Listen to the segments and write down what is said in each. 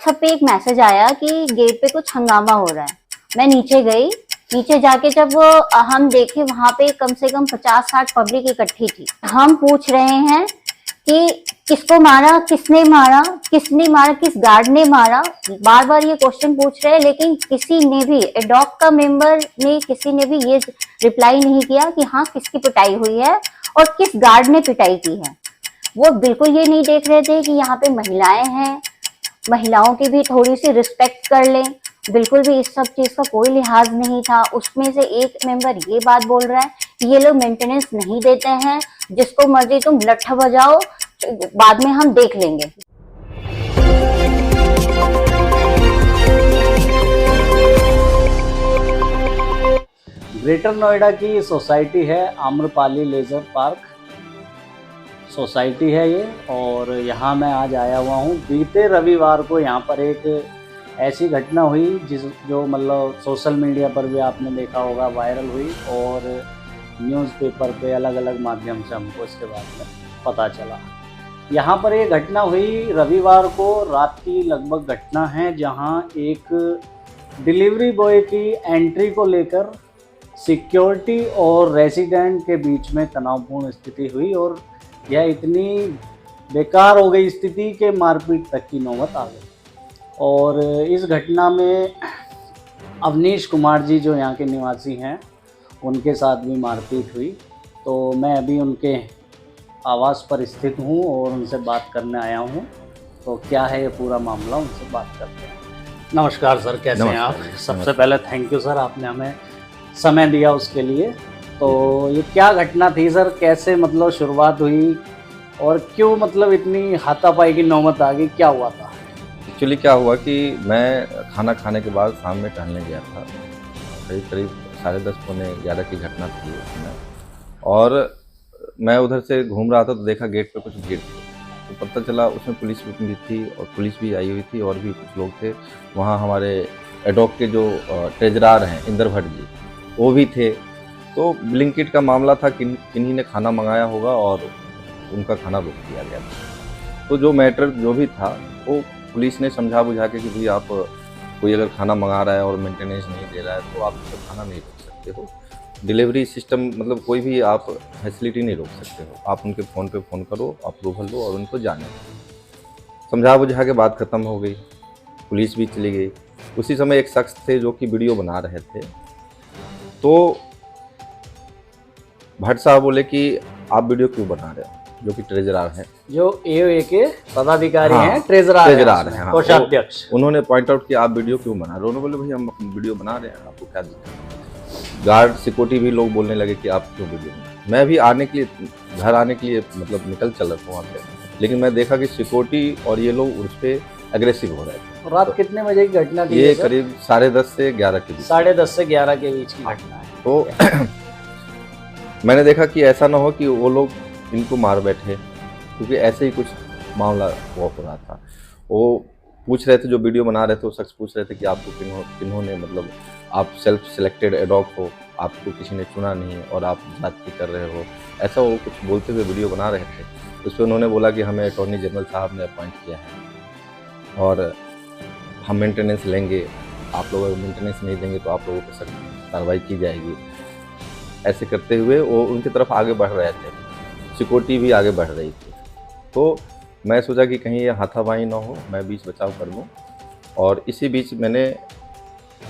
WhatsApp पे एक message आया कि गेट पे कुछ हंगामा हो रहा है। मैं नीचे गई, नीचे जाके जब हम देखे वहां पे कम से कम 50-60 पब्लिक इकट्ठी थी। हम पूछ रहे हैं कि किसको मारा, किसने मारा, किस गार्ड ने मारा, बार बार ये क्वेश्चन पूछ रहे हैं, लेकिन किसी ने भी एडॉक का मेंबर ने किसी ने भी ये रिप्लाई नहीं किया कि हाँ किसकी पिटाई हुई है और किस गार्ड ने पिटाई की है। वो बिल्कुल ये नहीं देख रहे थे कि यहाँ पे महिलाएं हैं, महिलाओं की भी थोड़ी सी रिस्पेक्ट कर लें। बिल्कुल भी इस सब चीज का कोई लिहाज नहीं था। उसमें से एक मेंबर ये बात बोल रहा है कि ये लोग मेंटेनेंस नहीं देते हैं, जिसको मर्जी तुम लट्ठा बजाओ, बाद में हम देख लेंगे। ग्रेटर नोएडा की सोसाइटी है आम्रपाली लेजर पार्क सोसाइटी है ये, और यहाँ मैं आज आया हुआ हूँ। बीते रविवार को यहाँ पर एक ऐसी घटना हुई जो मतलब सोशल मीडिया पर भी आपने देखा होगा, वायरल हुई, और न्यूज़पेपर पे अलग अलग माध्यम से हमको इसके बारे में पता चला। यहाँ पर एक घटना हुई रविवार को रात की लगभग घटना है, जहाँ एक डिलीवरी बॉय की एंट्री को लेकर सिक्योरिटी और रेसिडेंट के बीच में तनावपूर्ण स्थिति हुई और यह इतनी बेकार हो गई स्थिति कि मारपीट तक की नौबत आ गई। और इस घटना में अवनीश कुमार जी जो यहाँ के निवासी हैं, उनके साथ भी मारपीट हुई। तो मैं अभी उनके आवास पर स्थित हूँ और उनसे बात करने आया हूँ। तो क्या है ये पूरा मामला, उनसे बात करते हैं। नमस्कार सर, कैसे हैं आप? सबसे पहले थैंक यू सर, आपने हमें समय दिया उसके लिए। तो ये क्या घटना थी सर, कैसे मतलब शुरुआत हुई और क्यों मतलब इतनी हाथापाई की नौबत आ गई, क्या हुआ था? एक्चुअली क्या हुआ कि मैं खाना खाने के बाद शाम में टहलने गया था, करीब 10:30 पौने 11 की घटना थी उसमें। और मैं उधर से घूम रहा था तो देखा गेट पे कुछ भीड़ थी, तो पता चला उसमें पुलिस भी थी और पुलिस भी आई हुई थी और भी कुछ लोग थे वहाँ। हमारे एडॉक के जो ट्रेजरार हैं इंदर भट्ट जी, वो भी थे। तो ब्लिंकिट का मामला था, किन्हीं ने खाना मंगाया होगा और उनका खाना रोक दिया गया था। तो जो मैटर जो भी था वो पुलिस ने समझा बुझा के कि भाई आप कोई अगर खाना मंगा रहा है और मेंटेनेंस नहीं दे रहा है तो आप उसका खाना नहीं रोक सकते हो। डिलीवरी सिस्टम मतलब कोई भी आप फैसिलिटी नहीं रोक सकते हो, आप उनके फ़ोन पे फ़ोन करो, अप्रूवल लो और उनको जाने दो। समझा बुझा के बात ख़त्म हो गई, पुलिस भी चली गई। उसी समय एक शख्स थे जो कि वीडियो बना रहे थे, तो भट्ट साहब बोले कि आप वीडियो क्यों बना रहे हो, जो कि ट्रेजरार हैं, जो एओए के पदाधिकारी हाँ, हैं, ट्रेजरार हैं, हाँ, कोषाध्यक्ष। उन्होंने पॉइंट आउट किया आप वीडियो क्यों बना रहे हो। उन्होंने बोले भाई हम वीडियो बना रहे हैं, आपको क्या दिक्कत है। गार्ड सिक्योरिटी भी लोग बोलने लगे कि आप क्यों वीडियो बना। मैं भी आने के लिए घर आने के लिए मतलब निकल चल रहा था वहाँ पे, लेकिन मैं देखा कि सिक्योरिटी और ये लोग उस पर एग्रेसिव हो रहे थे। रात कितने बजे की घटना थी? ये करीब 10:30 से 11 के बीच, 10:30 से 11 के बीच की घटना है। तो मैंने देखा कि ऐसा ना हो कि वो लोग इनको मार बैठे, क्योंकि ऐसे ही कुछ मामला हो रहा था। वो पूछ रहे थे, जो वीडियो बना रहे थे वो शख्स पूछ रहे थे कि आपको किन्होंने मतलब आप सेल्फ सिलेक्टेड एडॉक हो, आपको किसी ने चुना नहीं और आप जाति कर रहे हो, ऐसा वो कुछ बोलते हुए वीडियो बना रहे थे। उस पर उन्होंने बोला कि हमें अटॉर्नी जनरल साहब ने अपॉइंट किया है और हम मेंटेनेंस लेंगे, आप लोग अगर मेंटेनेंस नहीं देंगे तो आप लोगों पर सख्त कार्रवाई की जाएगी। ऐसे करते हुए वो उनकी तरफ आगे बढ़ रहे थे, सिक्योरिटी भी आगे बढ़ रही थी। तो मैं सोचा कि कहीं ये हाथापाई ना हो, मैं बीच बचाव कर लूँ। और इसी बीच मैंने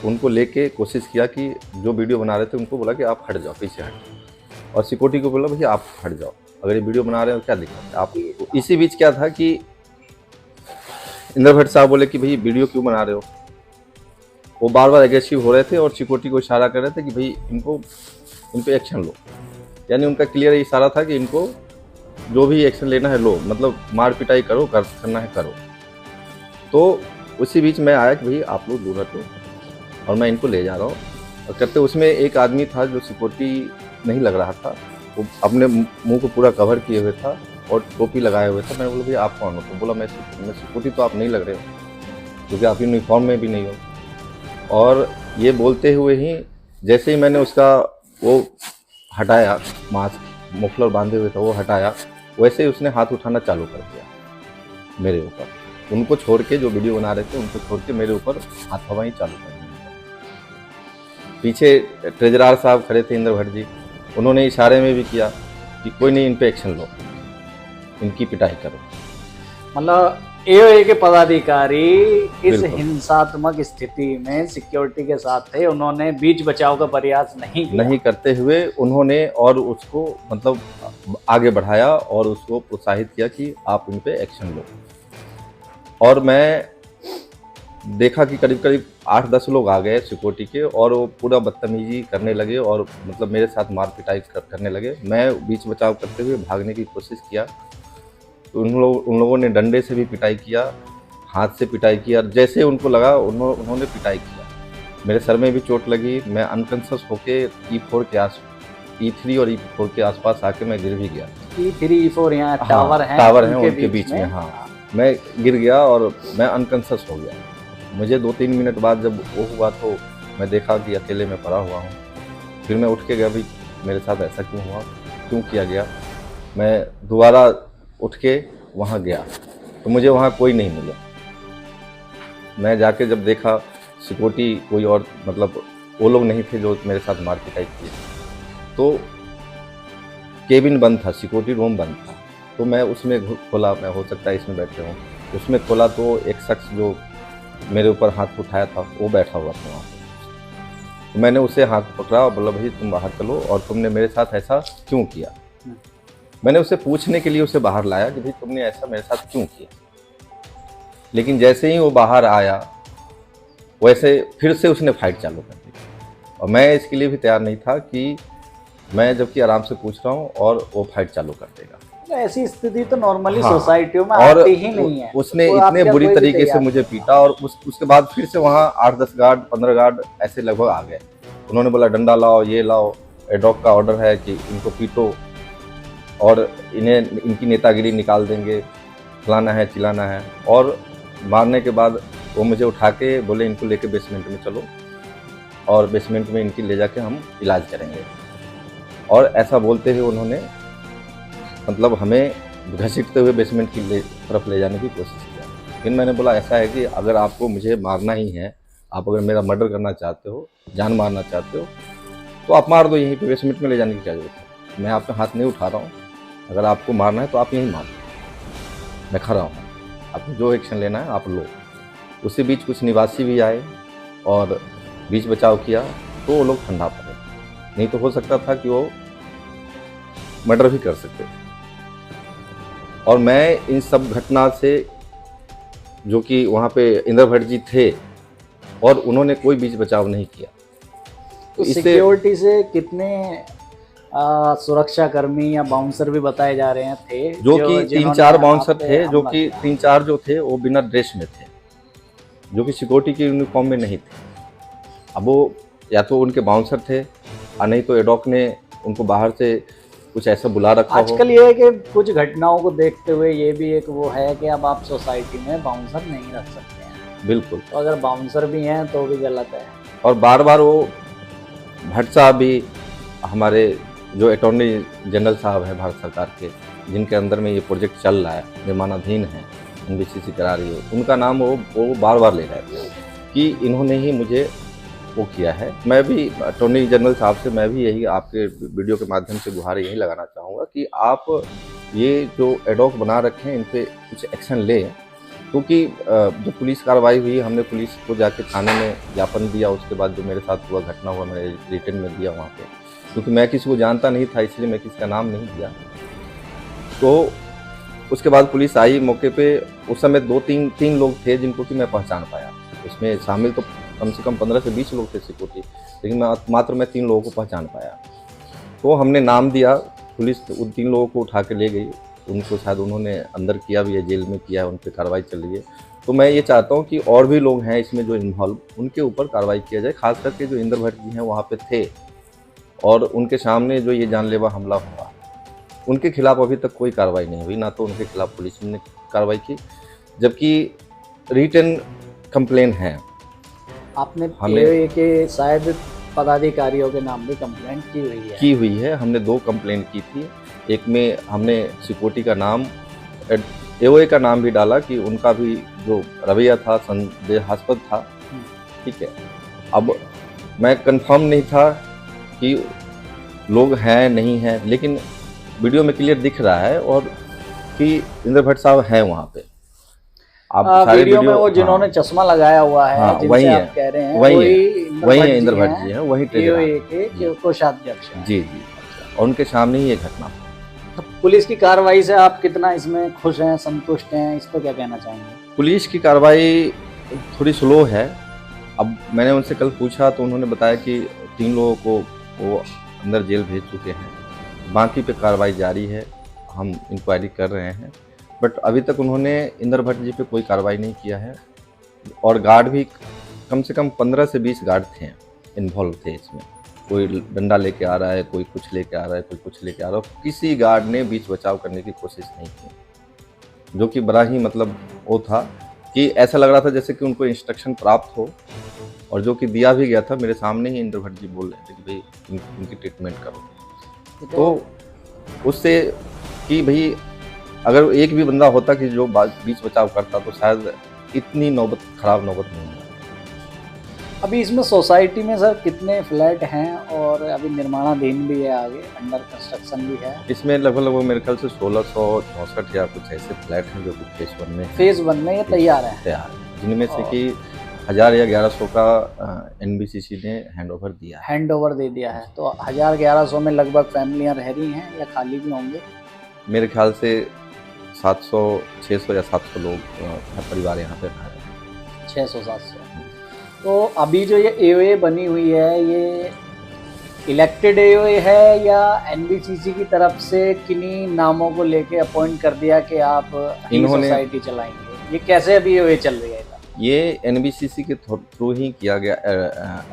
उनको लेके कोशिश किया कि जो वीडियो बना रहे थे उनको बोला कि आप हट जाओ, पीछे हट जाओ, और सिक्योरिटी को बोला भैया आप हट जाओ, अगर ये वीडियो बना रहे हो क्या दिक्कत है आप। इसी बीच क्या था कि इंदर भट्ट साहब बोले कि भाई वीडियो क्यों बना रहे हो। वो बार बार एग्रेसिव हो रहे थे और सिक्योरिटी को इशारा कर रहे थे कि भाई इन पे एक्शन लो, यानी उनका क्लियर इशारा था कि इनको जो भी एक्शन लेना है लो, मतलब मार पिटाई करो, करना है करो। तो उसी बीच मैं आया कि भाई आप लोग दूर हटो और मैं इनको ले जा रहा हूँ। और करते उसमें एक आदमी था जो सिक्योरिटी नहीं लग रहा था, वो अपने मुंह को पूरा कवर किए हुए था और टोपी लगाए हुए था। मैंने बोला भैया आप कौन हो? तो बोला मैं सिक्योरिटी तो आप नहीं लग रहे हो, क्योंकि आप यूनिफॉर्म में भी नहीं हो। और ये बोलते हुए ही जैसे ही मैंने उसका वो हटाया, मास्क मुफलर बांधे हुए था वो हटाया, वैसे ही उसने हाथ उठाना चालू कर दिया मेरे ऊपर। उनको छोड़ के, जो वीडियो बना रहे थे उनको छोड़ के मेरे ऊपर हाथापाई चालू कर दी। पीछे ट्रेजरार साहब खड़े थे, इंद्र भट्ट जी, उन्होंने इशारे में भी किया कि कोई नहीं, इन पे एक्शन लो, इनकी पिटाई करो। मतलब एओए के पदाधिकारी इस बिल्कुल। हिंसात्मक स्थिति में सिक्योरिटी के साथ थे, उन्होंने बीच बचाव का प्रयास नहीं किया। नहीं करते हुए उन्होंने और उसको मतलब आगे बढ़ाया और उसको प्रोत्साहित किया कि आप इन पे एक्शन लो। और मैं देखा कि करीब करीब 8-10 लोग आ गए सिक्योरिटी के, और वो पूरा बदतमीजी करने लगे और मतलब मेरे साथ मार पिटाई करने लगे। मैं बीच बचाव करते हुए भागने की कोशिश किया तो उन लोगों ने डंडे से भी पिटाई किया, हाथ से पिटाई किया, जैसे उनको लगा उन्होंने पिटाई किया। मेरे सर में भी चोट लगी, मैं अनकॉन्शियस होके E3 और E4 के आसपास आके मैं गिर भी गया। E3 E4 यहाँ हाँ, टावर हैं, टावर हैं उनके बीच में। हाँ, मैं गिर गया और मैं अनकॉन्शियस हो गया। मुझे 2-3 मिनट बाद जब वो हुआ तो मैं देखा कि अकेले में पड़ा हुआ हूँ। फिर मैं उठ के गया, भी मेरे साथ ऐसा क्यों हुआ, क्यों किया गया। मैं दोबारा उठ के वहाँ गया तो मुझे वहाँ कोई नहीं मिला। मैं जाके जब देखा सिक्योरिटी कोई और, मतलब वो लोग नहीं थे जो मेरे साथ मार पिटाई किए। तो केबिन बंद था, सिक्योरिटी रूम बंद था, तो मैं उसमें खोला, मैं हो सकता है इसमें बैठे हूँ, उसमें खोला तो एक शख्स जो मेरे ऊपर हाथ उठाया था वो बैठा हुआ था वहाँ पे। तो मैंने उसे हाथ पकड़ा और बोला, भाई तुम बाहर चलो, और तुमने मेरे साथ ऐसा क्यों किया। मैंने उसे पूछने के लिए उसे बाहर लाया कि भाई तुमने ऐसा मेरे साथ क्यों किया। लेकिन जैसे ही वो बाहर आया वैसे फिर से उसने फाइट चालू कर दी, और मैं इसके लिए भी तैयार नहीं था कि मैं जबकि आराम से पूछ रहा हूँ और वो फाइट चालू कर देगा। ऐसी स्थिति तो नॉर्मली हाँ, सोसाइटियों में और आती ही नहीं है। उसने तो इतने आपका बुरी कोई भी तरीके से तैयार मुझे पीटा, और उसके बाद फिर से वहाँ 8-10 गार्ड, 15 गार्ड ऐसे लगभग आ गए। उन्होंने बोला डंडा लाओ, ये लाओ, एडॉक का ऑर्डर है कि इनको पीटो और इन्हें, इनकी नेतागिरी निकाल देंगे, फलाना है चिलाना है। और मारने के बाद वो मुझे उठा के बोले इनको लेके बेसमेंट में चलो, और बेसमेंट में इनकी ले जाके हम इलाज करेंगे। और ऐसा बोलते हुए उन्होंने मतलब हमें घसीटते हुए बेसमेंट की तरफ ले जाने की कोशिश किया। फिर मैंने बोला ऐसा है कि अगर आपको मुझे मारना ही है, आप अगर मेरा मर्डर करना चाहते हो, जान मारना चाहते हो, तो आप मार दो यहीं पे, बेसमेंट में ले जाने की क्या जरूरत है। मैं आपका हाथ नहीं उठा रहा हूँ, अगर आपको मारना है तो आप यहीं मार दो, मैं खड़ा हूँ, आपको जो एक्शन लेना है आप लो। उसी बीच कुछ निवासी भी आए और बीच बचाव किया तो वो लोग ठंडा पड़े, नहीं तो हो सकता था कि वो मर्डर भी कर सकते थे। और मैं इन सब घटना से, जो कि वहाँ पे इंद्र भट्ट जी थे और उन्होंने कोई बीच बचाव नहीं किया, तो सिक्योरिटी से कितने सुरक्षा कर्मी या बाउंसर भी बताए जा रहे हैं थे, जो कि 3-4 बाउंसर थे, जो कि 3-4 जो थे वो बिना ड्रेस में थे, जो कि सिक्योरिटी की यूनिफॉर्म में नहीं थे। अब वो या तो उनके बाउंसर थे और नहीं तो एडॉक ने उनको बाहर से कुछ ऐसा बुला रखा हो। आजकल ये है कि कुछ घटनाओं को देखते हुए ये भी एक वो है कि अब आप सोसाइटी में बाउंसर नहीं रख सकते हैं। बिल्कुल, तो अगर बाउंसर भी हैं तो भी गलत है। और बार बार वो भट्ट साहब भी, हमारे जो अटॉर्नी जनरल साहब हैं भारत सरकार के, जिनके अंदर में ये प्रोजेक्ट चल रहा है, निर्माणाधीन है, NBCC करा रही है, उनका नाम वो बार बार ले रहे थे कि इन्होंने ही मुझे वो किया है। मैं भी अटॉर्नी जनरल साहब से मैं भी यही आपके वीडियो के माध्यम से गुहार यही लगाना चाहूँगा कि आप ये जो एडॉक बना रखे हैं इन पे कुछ एक्शन लें, क्योंकि जो पुलिस कार्रवाई हुई, हमने पुलिस को जाके थाने में ज्ञापन दिया। उसके बाद जो मेरे साथ हुआ घटना हुआ मैंने रिटर्न में दिया वहाँ पे, क्योंकि मैं किसी को जानता नहीं था इसलिए मैं किसी का नाम नहीं दिया। तो उसके बाद पुलिस आई मौके पे। उस समय 2-3 लोग थे जिनको कि मैं पहचान पाया। इसमें शामिल तो कम से कम 15 से 20 लोग थे सिक्योरिटी, लेकिन मात्र मैं 3 लोगों को पहचान पाया। तो हमने नाम दिया, पुलिस उन 3 लोगों को उठा के ले गई। उनको शायद उन्होंने अंदर किया भी है, जेल में किया है, उन पर कार्रवाई चल रही है। तो मैं ये चाहता हूँ कि और भी लोग हैं इसमें जो इन्वॉल्व, उनके ऊपर कार्रवाई किया जाए। खास करके जो इंद्र भट्ट जी हैं वहाँ पे थे और उनके सामने जो ये जानलेवा हमला हुआ, उनके खिलाफ अभी तक कोई कार्रवाई नहीं हुई, ना तो उनके खिलाफ पुलिस ने कार्रवाई की, जबकि रिटन कंप्लेन है। आपने एओए के शायद पदाधिकारियों के नाम भी कंप्लेंट की हुई है। हमने 2 कंप्लेंट की थी। एक में हमने सिक्योरिटी का नाम, एओए का नाम भी डाला कि उनका भी जो रवैया था संदेहास्पद था। ठीक है, अब मैं कंफर्म नहीं था कि लोग हैं नहीं हैं, लेकिन वीडियो में क्लियर दिख रहा है और कि इंद्र भट्ट साहब हैं वहाँ पे। आप सारे वीडियो में वो जिन्होंने हाँ, चश्मा लगाया हुआ है, हाँ, जिनसे वही आप है, कह रहे हैं, वही है इंद्र भट्ट जी हैं, वही EOA जी के कोषाध्यक्ष हैं। जी, और उनके सामने ही ये घटना। तो पुलिस की कार्रवाई से आप कितना इसमें खुश हैं, संतुष्ट हैं, इस पर क्या कहना चाहेंगे? पुलिस की कार्रवाई थोड़ी स्लो है। अब मैंने उनसे कल पूछा तो उन्होंने बताया कि 3 लोगों को वो अंदर जेल भेज चुके हैं, बाकी पे कार्रवाई जारी है, हम इंक्वायरी कर रहे हैं। बट अभी तक उन्होंने इंद्र भट्ट जी पे कोई कार्रवाई नहीं किया है। और गार्ड भी कम से कम 15 से 20 गार्ड थे, इन्वॉल्व थे इसमें। कोई डंडा लेके आ रहा है, कोई कुछ लेके आ रहा है, कोई कुछ लेके आ रहा है। किसी गार्ड ने बीच बचाव करने की कोशिश नहीं की, जो कि बड़ा ही मतलब वो था कि ऐसा लग रहा था जैसे कि उनको इंस्ट्रक्शन प्राप्त हो, और जो कि दिया भी गया था। मेरे सामने ही इंद्र भट्ट जी बोल रहे थे कि भाई इनकी ट्रीटमेंट करो। तो उससे कि भाई अगर एक भी बंदा होता कि जो बीच बचाव करता तो शायद इतनी खराब नौबत नहीं होती। अभी इसमें सोसाइटी में सर कितने फ्लैट हैं, और अभी निर्माणाधीन भी है, आगे अंडर कंस्ट्रक्शन भी है? इसमें लगभग मेरे ख्याल से 1664 या कुछ ऐसे फ्लैट हैं जो कि फेज 1 में ये तैयार है, जिनमें से कि 1000 या 1100 का NBCC ने हैंड ओवर दे दिया है। तो 1000-1100 में लगभग फैमिलियां रह रही हैं या खाली भी होंगे? मेरे ख्याल से 700, 600 या 700 लोग परिवार यहाँ पे रह रहे हैं। 600-700। तो अभी जो ये EOA बनी हुई है, ये इलेक्टेड EOA है या NBCC की तरफ से किन्हीं नामों को लेके अपॉइंट कर दिया कि आप सोसाइटी चलाएंगे? ये कैसे अभी EOA चल रही है? ये NBCC के थ्रू ही किया गया,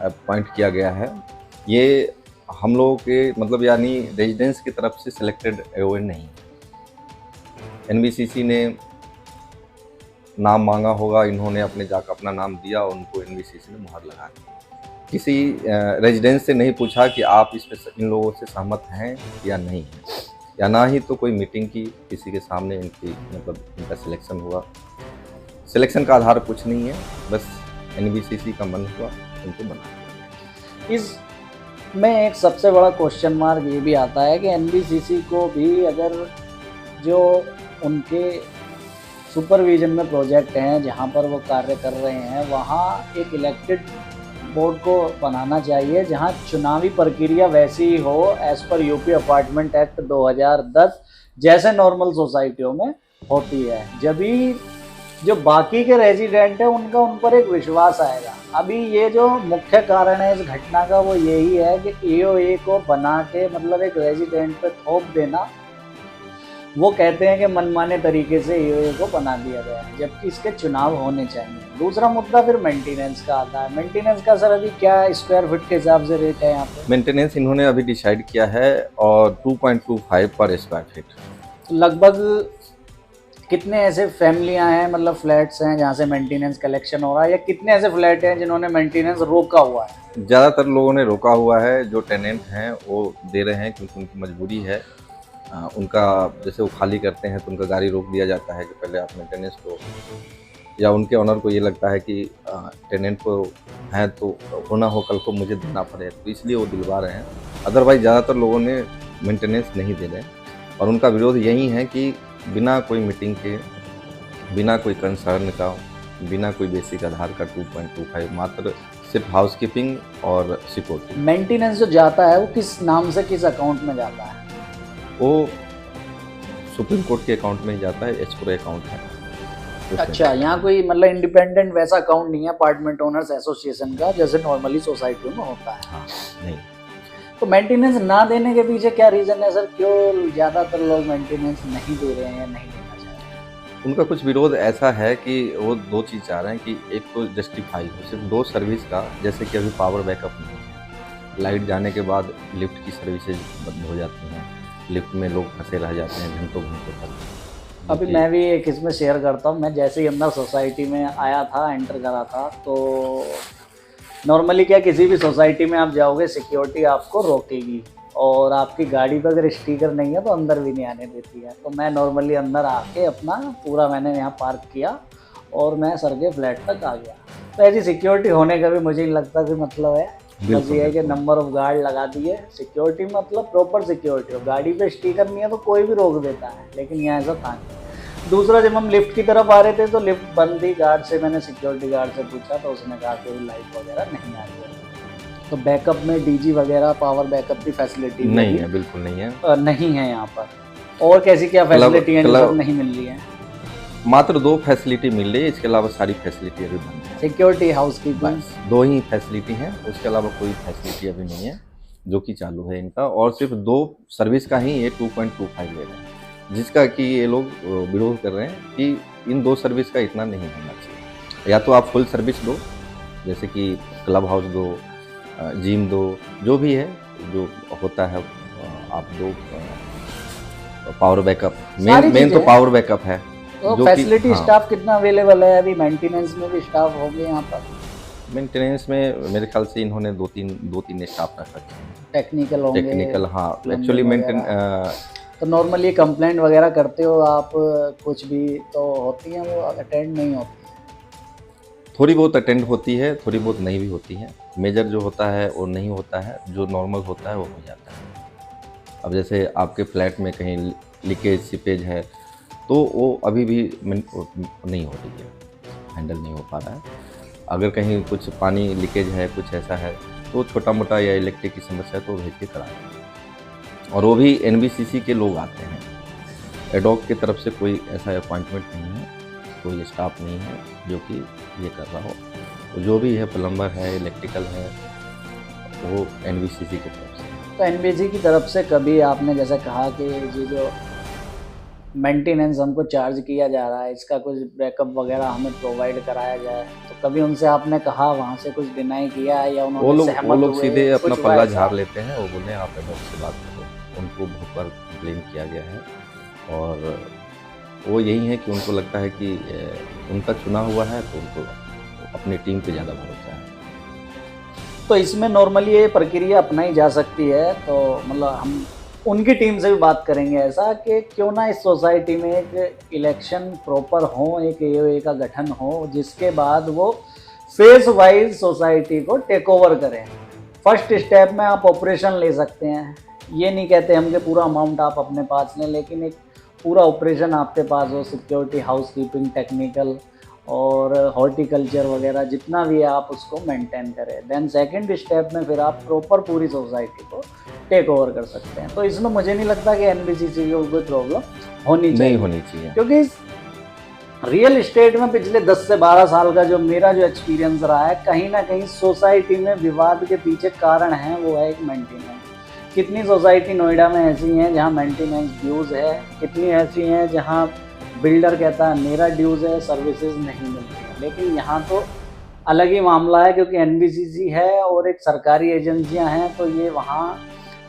अपॉइंट किया गया है। ये हम लोगों के मतलब यानी रेजिडेंस की तरफ से सिलेक्टेड EOA नहीं। NBCC ने नाम मांगा होगा, इन्होंने अपने जाकर अपना नाम दिया और उनको NBCC ने मुहर लगा दी। किसी रेजिडेंस से नहीं पूछा कि आप इस पे इन लोगों से सहमत हैं या नहीं हैं, या ना ही तो कोई मीटिंग की किसी के सामने इनकी मतलब इनका सिलेक्शन हुआ। सिलेक्शन का आधार कुछ नहीं है, बस NBCC का मन हुआ इनको बना। इस में एक सबसे बड़ा क्वेश्चन मार्क ये भी आता है कि NBCC को भी अगर जो उनके सुपरविजन में प्रोजेक्ट हैं जहाँ पर वो कार्य कर रहे हैं, वहाँ एक इलेक्टेड बोर्ड को बनाना चाहिए जहाँ चुनावी प्रक्रिया वैसी ही हो as per UP apartment act 2010 जैसे नॉर्मल सोसाइटियों में होती है। जब भी जो बाकी के रेजिडेंट है उनका उन पर एक विश्वास आएगा। अभी ये जो मुख्य कारण है इस घटना का वो यही है कि EOA को बना के मतलब एक रेजिडेंट पे थोप देना। वो कहते हैं कि मनमाने तरीके से EOA को बना दिया गया है, जबकि इसके चुनाव होने चाहिए। दूसरा मुद्दा फिर मेंटेनेंस का आता है। मेंटेनेंस का सर अभी क्या स्क्वायर फीट के हिसाब से रेट है यहाँ पे? मेंटेनेंस इन्होंने अभी डिसाइड किया है और 2.25 पर स्क्वायर फीट। लगभग कितने ऐसे फैमिलियां हैं मतलब फ्लैट्स हैं जहाँ से मेंटेनेंस कलेक्शन हो रहा है, या कितने ऐसे फ्लैट हैं जिन्होंने मेंटेनेंस रोका हुआ है? ज़्यादातर लोगों ने रोका हुआ है। जो टेनेंट हैं वो दे रहे हैं क्योंकि उनकी मजबूरी है। उनका जैसे वो खाली करते हैं तो उनका गाड़ी रोक दिया जाता है कि पहले आप मेंटेनेंस को, या उनके ऑनर को ये लगता है कि टेनेंट को है तो होना हो कल को मुझे देना पड़े, तो इसलिए वो दिलवा रहे हैं। अदरवाइज ज़्यादातर लोगों ने मेंटेनेंस नहीं दे रहे, और उनका विरोध यही है कि बिना कोई मीटिंग के, बिना कोई कंसर्न का, बिना कोई बेसिक आधार का 2.25, मात्र सिर्फ हाउसकीपिंग और सिक्योरिटी। मेंटेनेंस जो जाता है वो किस नाम से किस अकाउंट में जाता है? वो सुप्रीम कोर्ट के अकाउंट में ही जाता है, एस्क्रो अकाउंट है। अच्छा, यहाँ कोई मतलब इंडिपेंडेंट वैसा अकाउंट नहीं है अपार्टमेंट ओनर्स एसोसिएशन का जैसे नॉर्मली सोसाइटियों में होता है? हाँ, नहीं। तो मेंटेनेंस ना देने के पीछे क्या रीज़न है सर? क्यों ज़्यादातर लोग मेंटेनेंस नहीं दे रहे हैं या नहीं देना चाह रहे हैं? उनका कुछ विरोध ऐसा है कि वो 2 चीज़ चाह रहे हैं कि एक तो जस्टिफाई हो सिर्फ 2 सर्विस का, जैसे कि अभी पावर बैकअप नहीं है, लाइट जाने के बाद लिफ्ट की सर्विसेज बंद हो जाती हैं, लिफ्ट में लोग फंसे रह जाते हैं घंटों तक। अभी मैं भी एक इसमें शेयर करता हूँ। मैं जैसे ही अंदर सोसाइटी में आया था, एंटर करा था, तो नॉर्मली क्या किसी भी सोसाइटी में आप जाओगे सिक्योरिटी आपको रोकेगी, और आपकी गाड़ी पर अगर स्टिकर नहीं है तो अंदर भी नहीं आने देती है। तो मैं नॉर्मली अंदर आके अपना पूरा मैंने यहाँ पार्क किया और मैं सर के फ्लैट तक आ गया। तो ऐसी सिक्योरिटी होने का भी मुझे नहीं लगता कि मतलब है। बस ये है कि नंबर ऑफ गार्ड लगा दिए, सिक्योरिटी मतलब प्रॉपर सिक्योरिटी हो। गाड़ी पे स्टिकर नहीं है तो कोई भी रोक देता है, लेकिन यहाँ ऐसा था नहीं। दूसरा, जब हम लिफ्ट की तरफ आ रहे थे तो लिफ्ट बंद थी। गार्ड से मैंने सिक्योरिटी गार्ड से पूछा तो उसने कहा कि लाइट वगैरह नहीं आ रही है। तो बैकअप में डीजी वगैरह पावर बैकअप की फैसिलिटी नहीं है, बिल्कुल नहीं है, नहीं है यहाँ पर। और कैसी क्या फैसिलिटी है जो सब नहीं मिल रही है? मात्र 2 फैसिलिटी मिल रही है, इसके अलावा सारी फैसिलिटी अभी बंद है। सिक्योरिटी, हाउस की, बस 2 ही फैसिलिटी हैं, उसके अलावा कोई फैसिलिटी अभी नहीं है जो कि चालू है इनका। और सिर्फ 2 सर्विस का ही ये 2.25 ले रहे हैं, जिसका कि ये लोग विरोध कर रहे हैं कि इन 2 सर्विस का इतना नहीं होना चाहिए। या तो आप फुल सर्विस दो, जैसे कि क्लब हाउस दो, जिम दो, जो भी है जो होता है आप दो। पावर बैकअप, मेन तो पावर बैकअप है। तो फैसिलिटी स्टाफ कितना अवेलेबल है अभी? मेंटेनेंस में भी स्टाफ होंगे यहाँ पर? मेंटेनेंस में मेरे ख्याल से इन्होंने 2-3 स्टाफ रख रखे हैं। टेक्निकल होंगे? टेक्निकल, हाँ। एक्चुअली मेंटेन तो नॉर्मली कंप्लेंट वगैरह करते हो आप, कुछ भी तो होती है वो अटेंड नहीं होती? थोड़ी बहुत अटेंड होती है, थोड़ी बहुत नहीं भी होती है। मेजर जो होता है वो नहीं होता है, जो नॉर्मल होता है वो हो जाता है। अब जैसे आपके फ्लैट में कहीं लीकेज सीपेज है तो वो अभी भी नहीं हो रही है, हैंडल नहीं हो पा रहा है। अगर कहीं कुछ पानी लीकेज है, कुछ ऐसा है तो छोटा मोटा या इलेक्ट्रिक की समस्या तो भेज के करा दें। और वो भी NBCC के लोग आते हैं, एडॉक की तरफ से कोई ऐसा अपॉइंटमेंट नहीं है, कोई स्टाफ नहीं है जो कि ये कर रहा हो। तो जो भी है प्लम्बर है, इलेक्ट्रिकल है, वो NBCC की तरफ से। तो NBCC की तरफ से कभी आपने जैसे कहा कि ये जो मेंटेनेंस हमको चार्ज किया जा रहा है, इसका कुछ बैकअप वगैरह हमें प्रोवाइड कराया जाए, तो कभी उनसे आपने कहा, वहाँ से कुछ डिनाई किया है या उन्होंने सहमत हुए? वो लोग सीधे अपना पल्ला झाड़ लेते हैं। वो बोले आप एडॉक से बात करो। उनको बहुत बार कंप्लेन किया गया है और वो यही है कि उनको लगता है कि उनका चुना हुआ है तो उनको अपनी टीम पे ज़्यादा भरोसा है। तो इसमें नॉर्मली ये प्रक्रिया अपनाई जा सकती है। तो मतलब हम उनकी टीम से भी बात करेंगे ऐसा कि क्यों ना इस सोसाइटी में एक इलेक्शन प्रॉपर हो, एक AOA का गठन हो, जिसके बाद वो फेज वाइज सोसाइटी को टेक ओवर करें। फर्स्ट स्टेप में आप ऑपरेशन ले सकते हैं। ये नहीं कहते हम कि पूरा अमाउंट आप अपने पास लें, लेकिन एक पूरा ऑपरेशन आपके पास हो, सिक्योरिटी, हाउस कीपिंग, टेक्निकल और हॉर्टिकल्चर वगैरह जितना भी है आप उसको मेंटेन करें। देन सेकंड स्टेप में फिर आप प्रॉपर पूरी सोसाइटी को टेक ओवर कर सकते हैं। तो इसमें मुझे नहीं लगता कि NBCC को कोई प्रॉब्लम होनी चाहिए, क्योंकि रियल इस्टेट में पिछले 10 से 12 साल का जो मेरा जो एक्सपीरियंस रहा है, कहीं ना कहीं सोसाइटी में विवाद के पीछे कारण है वो है एक मेंटेनेंस। कितनी सोसाइटी नोएडा में ऐसी हैं जहाँ मेंटेनेंस ड्यूज है, कितनी ऐसी हैं जहाँ बिल्डर कहता है मेरा ड्यूज है, सर्विसेज नहीं मिलती है। लेकिन यहाँ तो अलग ही मामला है, क्योंकि NBCC है और एक सरकारी एजेंसियां हैं, तो ये वहाँ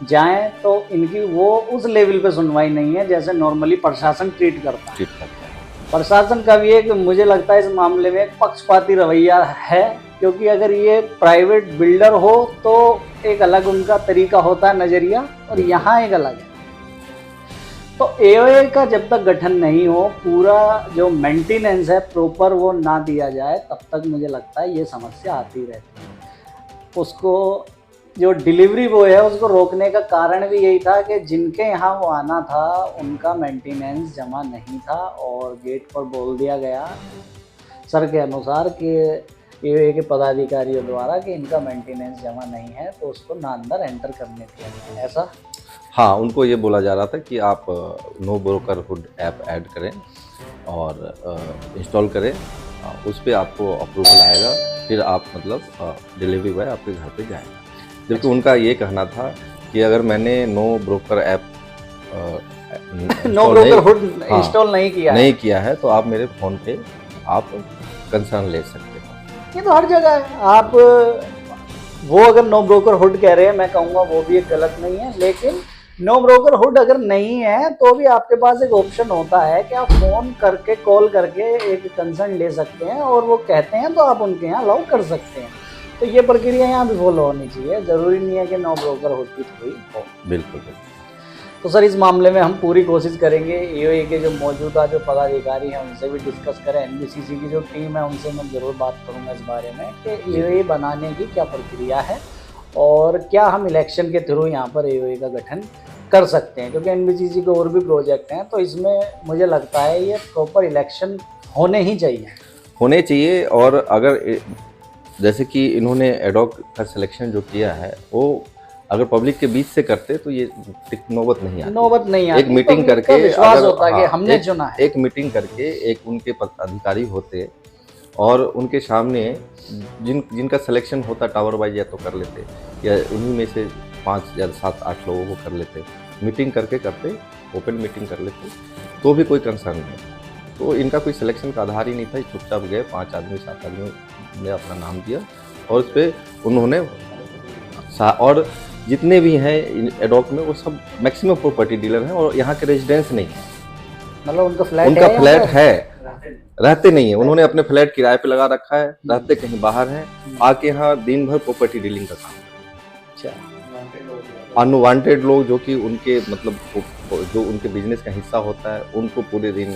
जाएं तो इनकी वो उस लेवल पे सुनवाई नहीं है जैसे नॉर्मली प्रशासन ट्रीट करता है। प्रशासन का भी एक मुझे लगता है इस मामले में एक पक्षपाती रवैया है, क्योंकि अगर ये प्राइवेट बिल्डर हो तो एक अलग उनका तरीका होता है, नज़रिया, और यहाँ एक अलग है। तो AOA का जब तक गठन नहीं हो, पूरा जो मेंटेनेंस है प्रॉपर वो ना दिया जाए, तब तक मुझे लगता है ये समस्या आती रहती है। उसको जो डिलीवरी बॉय है उसको रोकने का कारण भी यही था कि जिनके यहाँ वो आना था उनका मेंटेनेंस जमा नहीं था, और गेट पर बोल दिया गया सर के अनुसार कि AOA के पदाधिकारियों द्वारा कि इनका मेंटेनेंस जमा नहीं है, तो उसको ना अंदर एंटर करने दिया गया। ऐसा हाँ, उनको ये बोला जा रहा था कि आप नो ब्रोकरहुड ऐप ऐड करें और इंस्टॉल करें, उस पर आपको अप्रूवल आएगा, फिर आप मतलब डिलीवरी बॉय आपके घर पे जाएगा। जबकि उनका ये कहना था कि अगर मैंने नो ब्रोकर ऐप इंस्टॉल नहीं किया है तो आप मेरे फ़ोन पे आप कंसर्न ले सकते हो। ये तो हर जगह है। आप वो अगर नो ब्रोकर हुड कह रहे हैं, मैं कहूँगा वो भी एक गलत नहीं है, लेकिन नो ब्रोकर हुड अगर नहीं है तो भी आपके पास एक ऑप्शन होता है कि आप फ़ोन करके, कॉल करके एक कंसर्न ले सकते हैं, और वो कहते हैं तो आप उनके यहाँ अलाउ कर सकते हैं। तो ये प्रक्रिया यहाँ भी फॉलो होनी चाहिए, ज़रूरी नहीं है कि नो ब्रोकर हुड की थ्रू हो। बिल्कुल। तो सर इस मामले में हम पूरी कोशिश करेंगे ईओए के जो मौजूदा जो पदाधिकारी हैं उनसे भी डिस्कस करें, एनबीसीसी की जो टीम है उनसे मैं ज़रूर बात करूंगा इस बारे में कि ईओए बनाने की क्या प्रक्रिया है और क्या हम इलेक्शन के थ्रू यहाँ पर ईओए का गठन कर सकते हैं, क्योंकि एनबीसीसी के और भी प्रोजेक्ट हैं। तो इसमें मुझे लगता है ये प्रॉपर इलेक्शन होने ही चाहिए। और अगर जैसे कि इन्होंने एडॉक का सिलेक्शन जो किया है वो अगर पब्लिक के बीच से करते तो ये नौबत नहीं आती। एक मीटिंग करके विश्वास होता है कि हमने चुना है। एक मीटिंग करके एक उनके अधिकारी होते और उनके सामने जिनका सिलेक्शन होता टावर वाइज या तो कर लेते या उन्हीं में से 5 या 7-8 लोगों को कर लेते, मीटिंग करके करते, ओपन मीटिंग कर लेते तो भी कोई कंसर्न नहीं। तो इनका कोई सिलेक्शन का आधार ही नहीं था, चुपचाप गए 5 आदमी 7 आदमी ने अपना नाम दिया और उस पर उन्होंने और जितने भी हैं एडॉक में वो सब मैक्सिमम प्रॉपर्टी डीलर हैं और यहाँ के रेजिडेंस नहीं है, मतलब उनका फ्लैट है, रहते नहीं है। उन्होंने अपने फ्लैट किराए पे लगा रखा है, रहते कहीं बाहर हैं, आके यहाँ दिन भर प्रॉपर्टी डीलिंग का काम। अनवांटेड लोग जो कि उनके मतलब जो उनके बिजनेस का हिस्सा होता है उनको पूरे दिन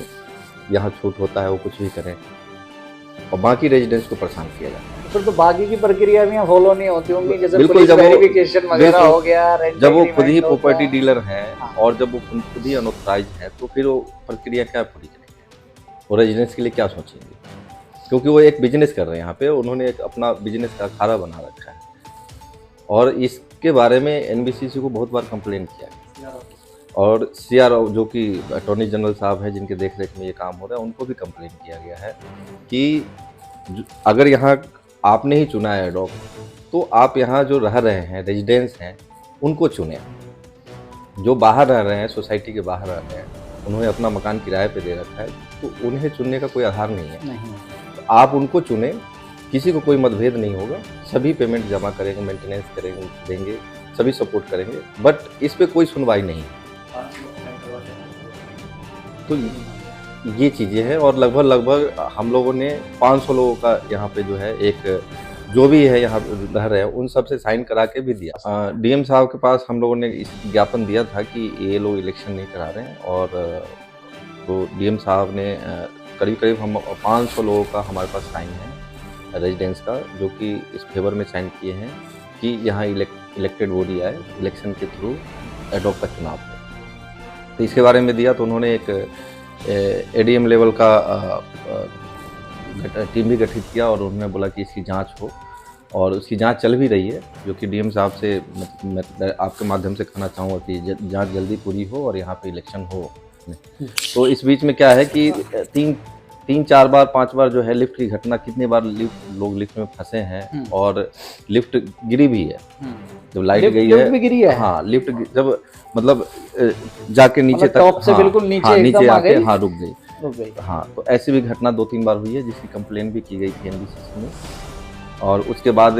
यहाँ छूट होता है, वो कुछ भी करें और बाकी रेजिडेंट्स को परेशान किया जाता है। फिर तो बाकी की प्रक्रिया भी फॉलो नहीं होती होंगी, जैसे बिल्कुल, जब वेरिफिकेशन वगैरह हो गया, जब वो खुद ही प्रॉपर्टी डीलर हैं और जब वो खुद ही अनऑथराइज हैं तो फिर वो प्रक्रिया क्या पूरी करेंगे और रेजिडेंट्स के लिए क्या सोचेंगे, क्योंकि वो एक बिजनेस कर रहे हैं यहाँ पे, उन्होंने एक अपना बिजनेस का अखाड़ा बना रखा है। और इसके बारे में एनबीसीसी को बहुत बार कंप्लेन किया और सीआर जो कि अटॉर्नी जनरल साहब हैं जिनके देख रेख में ये काम हो रहा है उनको भी कंप्लेन किया गया है कि अगर यहाँ आपने ही चुना है एडॉक तो आप यहाँ जो रह रहे हैं रेजिडेंट्स हैं उनको चुने। जो बाहर रह रहे हैं, सोसाइटी के बाहर रह रहे हैं, उन्होंने अपना मकान किराए पे दे रखा है तो उन्हें चुनने का कोई आधार नहीं है। तो आप उनको चुने, किसी को कोई मतभेद नहीं होगा, सभी पेमेंट जमा करेंगे, मेंटेनेंस करेंगे, देंगे, सभी सपोर्ट करेंगे, बट इस पर कोई सुनवाई नहीं है। तो ये चीज़ें हैं और लगभग हम लोगों ने 500 लोगों का यहाँ पे जो है एक जो भी है यहाँ रह रहे हैं उन सब से साइन करा के भी दिया। डीएम साहब के पास हम लोगों ने इस ज्ञापन दिया था कि ये लोग इलेक्शन नहीं करा रहे हैं और तो डीएम साहब ने करीब हम 500 लोगों का हमारे पास साइन है रेजिडेंस का, जो कि इस फेवर में साइन किए हैं कि यहाँ इलेक्टेड बॉडी आए, इलेक्शन के थ्रू एडॉक का चुनाव हो। तो इसके बारे में दिया तो उन्होंने एक एडीएम लेवल का टीम भी गठित किया और उन्होंने बोला कि इसकी जांच हो और उसकी जांच चल भी रही है, जो कि डीएम साहब से मैं आपके माध्यम से कहना चाहूँगा कि जांच जल्दी पूरी हो और यहाँ पे इलेक्शन हो। तो इस बीच में क्या है कि 3-4 बार 5 बार जो है लिफ्ट की घटना, कितनी बार लोग लिफ्ट में फंसे हैं और लिफ्ट गिरी भी है। जब लाइट गई है, भी गिरी है। हाँ, लिफ्ट जब मतलब जाके नीचे तक, टॉप से बिल्कुल नीचे आके रुक गई। हाँ, तो ऐसी भी घटना 2-3 बार हुई है जिसकी कंप्लेन भी की गई थी एनबीसीसी में। और उसके बाद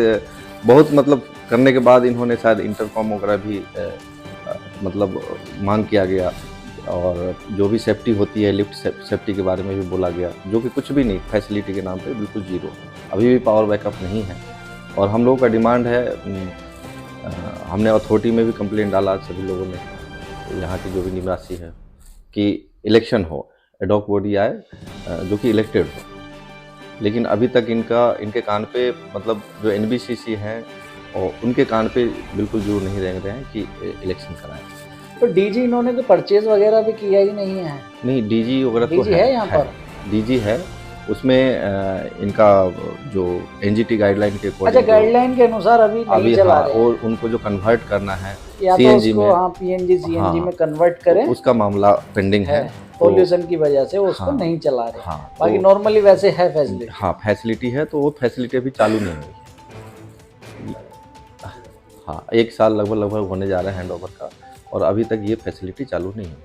बहुत मतलब करने के बाद इन्होंने शायद इंटरकॉम वगैरह भी मतलब मांग किया गया और जो भी सेफ्टी होती है लिफ्ट सेफ्टी के बारे में भी बोला गया, जो कि कुछ भी नहीं, फैसिलिटी के नाम पे बिल्कुल जीरो, अभी भी पावर बैकअप नहीं है। और हम लोगों का डिमांड है, हमने अथॉरिटी में भी कंप्लेंट डाला सभी लोगों ने, यहाँ के जो भी निवासी है, कि इलेक्शन हो, एडॉक बॉडी आए जो कि इलेक्टेड हो। लेकिन अभी तक इनके कान पे मतलब जो एनबीसीसी हैं और उनके कान पे बिल्कुल जोर नहीं रेंग रहे हैं कि इलेक्शन कराएं। तो डीजी इन्होंने तो परचेज वगैरह भी किया ही नहीं है? नहीं, डीजी वगैरह तो है यहाँ पर, डीजी है, उसमें इनका जो एनजीटी गाइडलाइन के अच्छा गाइडलाइन के अनुसार अभी नहीं चला रहे हैं। और उनको जो कन्वर्ट करना है सीएनजी में, हाँ पीएनजी सीएनजी में कन्वर्ट करें, उसका मामला पेंडिंग है। पॉल्यूशन की वजह से उसको नहीं चला रहे। हाँ, बाकी नॉर्मली वैसे है फैसिलिटी। हाँ, फैसिलिटी है, तो वो फैसिलिटी अभी चालू नहीं हुई। हाँ, 1 साल लगभग होने जा रहा है हैंडओवर का और अभी तक ये फैसिलिटी चालू नहीं हुई।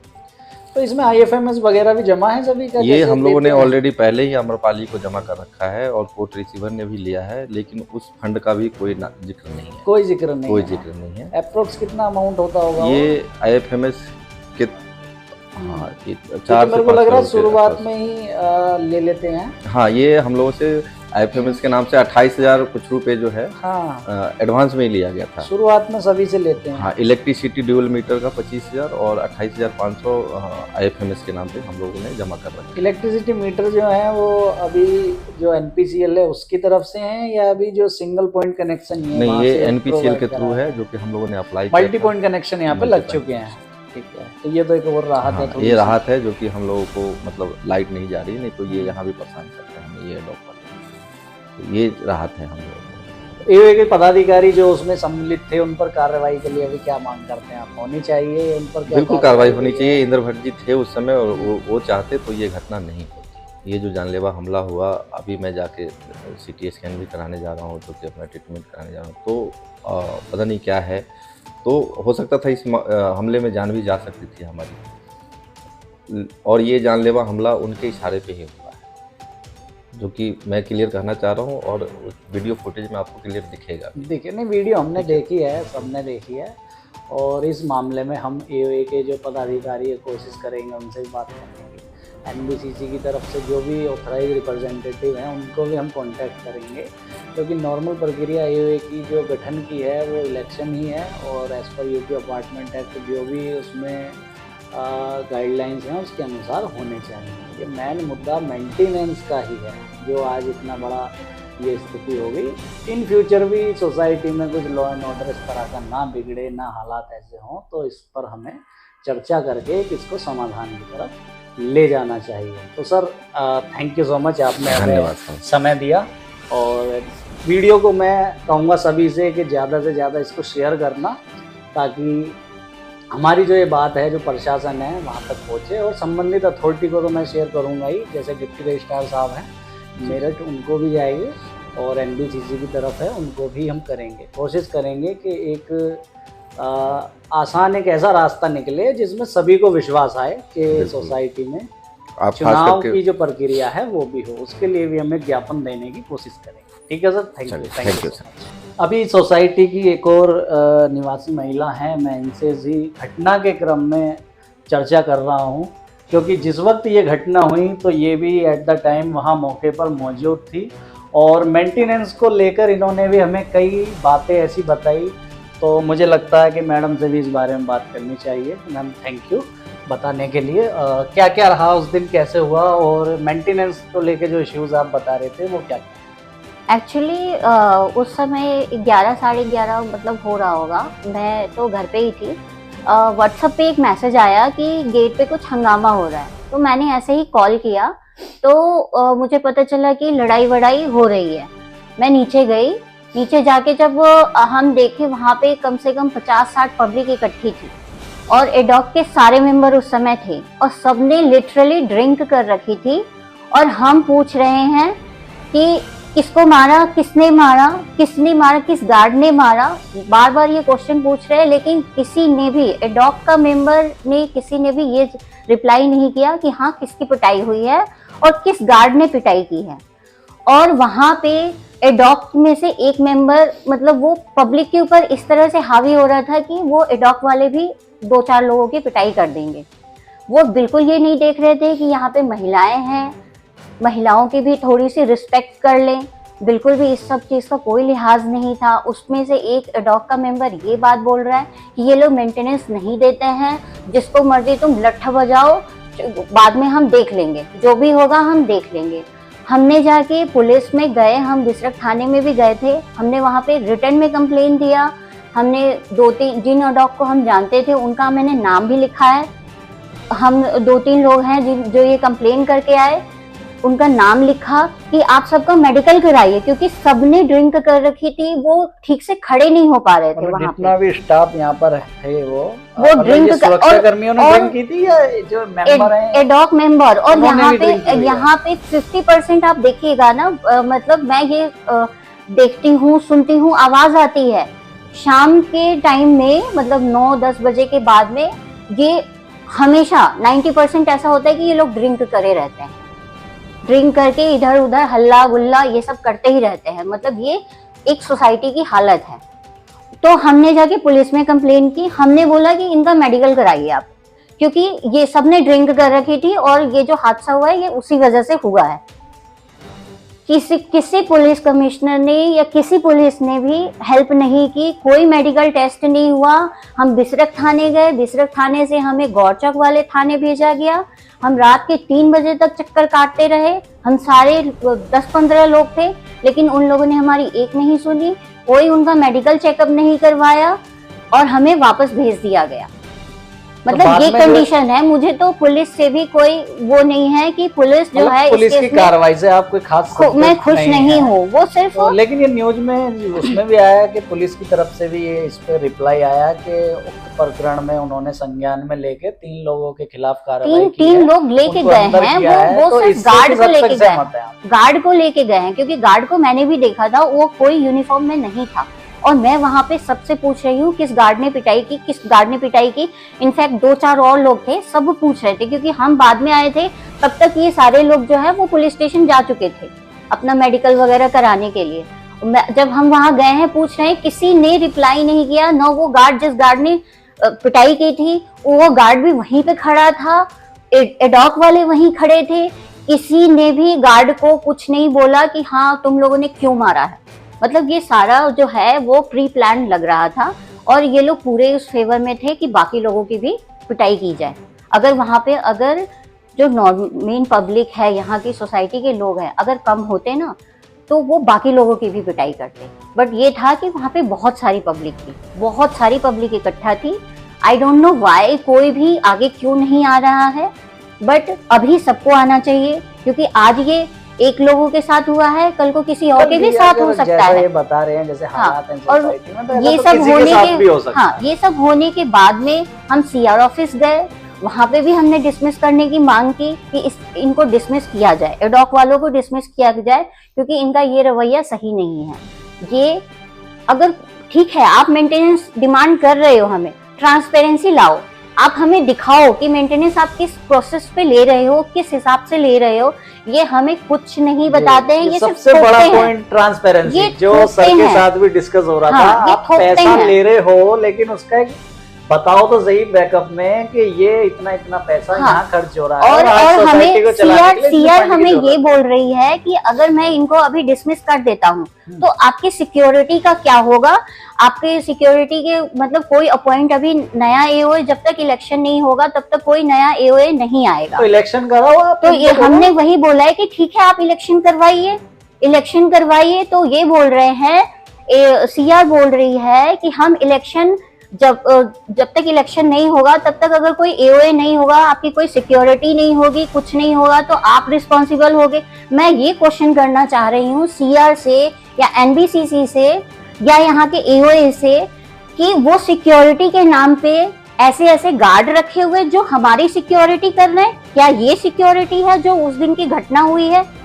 तो इसमें आईएफएमएस वगैरह भी जमा है सभी का? ये हम लोगों ने ऑलरेडी पहले ही आम्रपाली को जमा कर रखा है और कोर्ट रिसीवर ने भी लिया है, लेकिन उस फंड का भी कोई जिक्र नहीं है। कोई जिक्र नहीं है। अप्रोक्स कितना अमाउंट होता होगा ये आईएफएमएस के? हाँ, 4 मेरे को लग रहा है शुरुआत में ही ले लेते हैं। हाँ, ये हम लोगों से IFMS के नाम से 28,000 कुछ रुपए जो है हाँ, एडवांस में ही लिया गया था। शुरुआत में सभी से लेते हैं। हाँ, इलेक्ट्रिसिटी ड्यूल मीटर का 25,000 और 28,500 IFMS के नाम पे हम लोगों ने जमा कर रखा। इलेक्ट्रिसिटी मीटर जो है वो अभी जो NPCL है उसकी तरफ से हैं या अभी जो सिंगल पॉइंट कनेक्शन है? नहीं, ये NPCL के थ्रू है जो कि हम लोगों ने अप्लाई किया। मल्टी पॉइंट कनेक्शन यहाँ पे लग चुके हैं। ठीक है, तो ये तो एक और राहत है थोड़ी ये सी। राहत है जो कि हम लोगों को मतलब लाइट नहीं जा रही, नहीं तो ये यहाँ भी परेशान करते हैं ये डॉग वाले। तो ये राहत है हम लोगों को। ये के पदाधिकारी जो उसमें सम्मिलित थे उन पर कार्रवाई के लिए अभी क्या मांग करते हैं आप? होनी चाहिए उन पर? बिल्कुल कार्रवाई होनी चाहिए। इंद्र भट्ट जी थे उस समय और वो चाहते तो ये घटना नहीं होती। ये जो जानलेवा हमला हुआ, अभी मैं जाके CT स्कैन भी कराने जा रहा हूँ, जो कि अपना ट्रीटमेंट कराने जा रहा हूँ, तो पता नहीं क्या है। तो हो सकता था इस हमले में जान भी जा सकती थी हमारी, और ये जानलेवा हमला उनके इशारे पे ही हुआ है, जो कि मैं क्लियर कहना चाह रहा हूँ। और वीडियो फुटेज में आपको क्लियर दिखेगा। देखिए, नहीं वीडियो हमने देखी है, सबने देखी है। और इस मामले में हम AOA के जो पदाधिकारी है कोशिश करेंगे उनसे भी बात करेंगे। NBCC की तरफ से जो भी ऑथराइज रिप्रेजेंटेटिव हैं उनको भी हम कांटेक्ट करेंगे, क्योंकि नॉर्मल प्रक्रिया AOA की जो गठन की है वो इलेक्शन ही है, और as per UP apartment act जो भी उसमें गाइडलाइंस हैं उसके अनुसार होने चाहिए। ये मेन मुद्दा मेंटेनेंस का ही है जो आज इतना बड़ा ये स्थिति हो गई। इन फ्यूचर भी सोसाइटी में कुछ लॉ एंड ऑर्डर इस तरह का ना बिगड़े, ना हालात ऐसे हों, तो इस पर हमें चर्चा करके इसको समाधान की तरफ ले जाना चाहिए। तो sir thank you so much, आपने हमें समय दिया। और वीडियो को मैं कहूँगा सभी से कि ज़्यादा से ज़्यादा इसको शेयर करना, ताकि हमारी जो ये बात है जो प्रशासन है वहाँ तक पहुँचे। और संबंधित अथॉरिटी को तो मैं शेयर करूँगा ही, जैसे डिप्टी रजिस्ट्रार साहब हैं मेरठ, उनको भी जाएंगे, और NBCC की तरफ है उनको भी हम करेंगे। कोशिश करेंगे कि एक आसान एक ऐसा रास्ता निकले जिसमें सभी को विश्वास आए कि सोसाइटी में चुनाव की जो प्रक्रिया है वो भी हो। उसके लिए भी हमें ज्ञापन देने की कोशिश करेंगे। ठीक है सर, थैंक यू सर। अभी सोसाइटी की एक और निवासी महिला है, मैं इनसे भी घटना के क्रम में चर्चा कर रहा हूँ, क्योंकि जिस वक्त ये घटना हुई तो ये भी एट द टाइम वहाँ मौके पर मौजूद थी, और मेंटेनेंस को लेकर इन्होंने भी हमें कई बातें ऐसी बताई। तो मुझे लगता है कि मैडम से भी इस बारे में बात करनी चाहिए। मैम थैंक यू बताने के लिए। क्या क्या रहा उस दिन, कैसे हुआ, और मेंटेनेंस को लेके जो इश्यूज आप बता रहे थे वो क्या? एक्चुअली उस समय 11 साढ़े 11 मतलब हो रहा होगा, मैं तो घर पे ही थी। व्हाट्सएप पे एक मैसेज आया कि गेट पे कुछ हंगामा हो रहा है, तो मैंने ऐसे ही कॉल किया, तो मुझे पता चला कि लड़ाई वड़ाई हो रही है। मैं नीचे गई, नीचे जाके जब हम देखे वहाँ पे कम से कम 50-60 पब्लिक इकट्ठी थी, और एडॉक के सारे मेंबर उस समय थे, और सबने लिटरली ड्रिंक कर रखी थी। और हम पूछ रहे हैं कि किसको मारा, किसने मारा, किसने मारा, किस गार्ड ने मारा, बार बार ये क्वेश्चन पूछ रहे हैं, लेकिन किसी ने भी, एडॉक का मेंबर ने, किसी ने भी ये रिप्लाई नहीं किया कि हाँ किसकी पिटाई हुई है और किस गार्ड ने पिटाई की है। और वहाँ पे एडॉक में से एक मेंबर, मतलब वो पब्लिक के ऊपर इस तरह से हावी हो रहा था कि वो एडॉक वाले भी 2-4 लोगों की पिटाई कर देंगे। वो बिल्कुल ये नहीं देख रहे थे कि यहाँ पे महिलाएं हैं, महिलाओं की भी थोड़ी सी रिस्पेक्ट कर लें। बिल्कुल भी इस सब चीज़ का कोई लिहाज नहीं था। उसमें से एक एडॉक का मेंबर ये बात बोल रहा है कि ये लोग मेंटेनेंस नहीं देते हैं, जिसको मर्जी तुम लट्ठा बजाओ, बाद में हम देख लेंगे, जो भी होगा हम देख लेंगे। हमने जाके पुलिस में गए, हम बिसरख थाने में भी गए थे, हमने वहाँ पे रिटर्न में कंप्लेन दिया। हमने 2-3 जिन एडॉक को हम जानते थे उनका मैंने नाम भी लिखा है। हम 2-3 लोग हैं जो ये कंप्लेन करके आए, उनका नाम लिखा कि आप सबका मेडिकल कराइए, क्योंकि सबने ड्रिंक कर रखी थी, वो ठीक से खड़े नहीं हो पा रहे थे। वहाँ जितना भी स्टाफ यहाँ पर थे वो ड्रिंक, सुरक्षा कर्मियों ने ड्रिंक की थी या जो मेंबर हैं एडॉक मेंबर। और यहाँ पे 50% आप देखिएगा ना, मतलब मैं ये देखती हूँ, सुनती हूँ, आवाज आती है शाम के टाइम में, मतलब 9-10 बजे के बाद में, ये हमेशा 90% ऐसा होता है कि ये लोग ड्रिंक करे रहते हैं, ड्रिंक करके इधर उधर हल्ला गुल्ला ये सब करते ही रहते हैं। मतलब ये एक सोसाइटी की हालत है। तो हमने जाके पुलिस में कंप्लेन की, हमने बोला कि इनका मेडिकल कराइए आप, क्योंकि ये सबने ड्रिंक कर रखी थी और ये जो हादसा हुआ है ये उसी वजह से हुआ है। किसी पुलिस कमिश्नर ने या किसी पुलिस ने भी हेल्प नहीं की, कोई मेडिकल टेस्ट नहीं हुआ। हम बिसरख थाने गए, बिसरख थाने से हमें गौरचक वाले थाने भेजा गया। हम रात के 3 बजे तक चक्कर काटते रहे। हम सारे 10-15 लोग थे, लेकिन उन लोगों ने हमारी एक नहीं सुनी, कोई उनका मेडिकल चेकअप नहीं करवाया और हमें वापस भेज दिया गया। मतलब ये कंडीशन है। मुझे तो पुलिस से भी कोई वो नहीं है कि पुलिस जो है पुलिस की कार्रवाई से आप कोई खास मैं खुश नहीं हूँ। वो सिर्फ लेकिन ये न्यूज में उसमें भी आया कि पुलिस की तरफ से भी ये इस पे रिप्लाई आया कि उक्त प्रकरण में उन्होंने संज्ञान में लेके 3 लोगों के खिलाफ कार्रवाई की है। 3 लोग लेके गए हैं। वो सिर्फ गार्ड को लेके गए, गार्ड को लेके गए हैं, क्योंकि गार्ड को मैंने भी देखा था, वो कोई यूनिफॉर्म में नहीं था। और मैं वहां पे सबसे पूछ रही हूँ किस गार्ड ने पिटाई की, किस गार्ड ने पिटाई की। इनफैक्ट 2-4 और लोग थे, सब पूछ रहे थे, क्योंकि हम बाद में आए थे, तब तक ये सारे लोग जो है वो पुलिस स्टेशन जा चुके थे अपना मेडिकल वगैरह कराने के लिए। जब हम वहां गए हैं, पूछ रहे हैं, किसी ने रिप्लाई नहीं किया। न वो गार्ड, जिस गार्ड ने पिटाई की थी, वो गार्ड भी वहीं पे खड़ा था, एडॉक वाले वहीं खड़े थे। किसी ने भी गार्ड को कुछ नहीं बोला कि हाँ तुम लोगों ने क्यों मारा है। मतलब ये सारा जो है वो प्री प्लान लग रहा था और ये लोग पूरे उस फेवर में थे कि बाकी लोगों की भी पिटाई की जाए। अगर वहां पे अगर जो मेन पब्लिक है, यहाँ की सोसाइटी के लोग हैं, अगर कम होते ना तो वो बाकी लोगों की भी पिटाई करते। बट ये था कि वहां पे बहुत सारी पब्लिक थी, बहुत सारी पब्लिक इकट्ठा थी। आई डोंट नो व्हाई कोई भी आगे क्यों नहीं आ रहा है, बट अभी सबको आना चाहिए, क्योंकि आज ये एक लोगों के साथ हुआ है, कल को किसी और के भी साथ हो सकता है। ये बता रहे हैं जैसे हालात हैं सोसाइटी में, तो ये तो सब होने के हाँ, ये सब होने के बाद में हम सीआर ऑफिस गए। वहां पे भी हमने डिसमिस करने की मांग की कि इनको डिसमिस किया जाए, एडॉक वालों को डिसमिस किया जाए, क्योंकि इनका ये रवैया सही नहीं है। ये अगर ठीक है, आप मेंटेनेंस डिमांड कर रहे हो, हमें ट्रांसपेरेंसी लाओ, आप हमें दिखाओ कि मेंटेनेंस आप किस प्रोसेस पे ले रहे हो, किस हिसाब से ले रहे हो। ये हमें कुछ नहीं बताते हैं। ये सबसे बड़ा पॉइंट ट्रांसपेरेंसी, जो सर के साथ भी डिस्कस हो रहा था। आप पैसा ले रहे हो, लेकिन उसका बताओ तो सही बैकअप में कि ये इतना इतना पैसा यहाँ खर्च हो रहा है। और हमें सीआर हमें ये बोल रही है कि अगर मैं इनको अभी डिसमिस कर देता हूँ तो आपकी सिक्योरिटी का क्या होगा। आपके सिक्योरिटी के मतलब कोई अपॉइंट, अभी नया एओए, जब तक इलेक्शन नहीं होगा तब तक कोई नया एओए नहीं आएगा। तो इलेक्शन कराओ आप। तो ये हमने वही बोला है कि ठीक है आप इलेक्शन करवाइए, इलेक्शन करवाइए। तो ये बोल रहे हैं, सीआर बोल रही है कि हम इलेक्शन जब तक इलेक्शन नहीं होगा तब तक अगर कोई एओए नहीं होगा, आपकी कोई सिक्योरिटी नहीं होगी, कुछ नहीं होगा, तो आप रिस्पॉन्सिबल होगे। मैं ये क्वेश्चन करना चाह रही हूँ सीआर से या एनबीसीसी से या यहाँ के एओए से कि वो सिक्योरिटी के नाम पे ऐसे ऐसे गार्ड रखे हुए जो हमारी सिक्योरिटी कर रहे हैं। क्या ये सिक्योरिटी है जो उस दिन की घटना हुई है?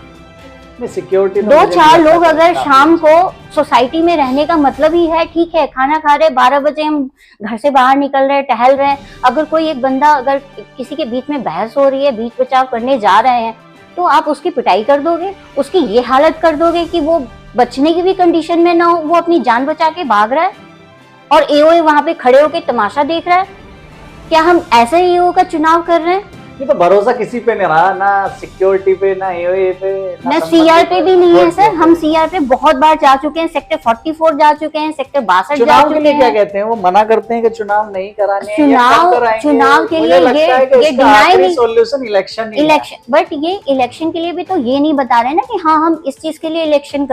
सिक्योरिटी 2-4 लोग अगर शाम को सोसाइटी में रहने का मतलब ही है, ठीक है खाना खा रहे 12 बजे हम घर से बाहर निकल रहे, टहल रहे हैं, अगर कोई एक बंदा अगर किसी के बीच में बहस हो रही है, बीच बचाव करने जा रहे हैं, तो आप उसकी पिटाई कर दोगे, उसकी ये हालत कर दोगे कि वो बचने की भी कंडीशन में ना हो, वो अपनी जान बचा के भाग रहा है और एओए वहां पे खड़े होके तमाशा देख रहा है। क्या हम ऐसे एओ का चुनाव कर रहे हैं? ये तो भरोसा किसी पे नहीं रहा, ना सिक्योरिटी पे, ना एओए पे, ना सीआर पे भी नहीं है सर। हम सीआर पे बहुत बार जा चुके हैं, सेक्टर 44 जा चुके हैं, सेक्टर 62 जा चुके हैं। क्या कहते हैं वो, मना करते हैं कि चुनाव नहीं कराने, चुनाव के लिए ये डिनाई नहीं, सॉल्यूशन इलेक्शन। बट ये इलेक्शन के लिए भी तो ये नहीं बता रहे ना कि हाँ हम इस चीज के लिए इलेक्शन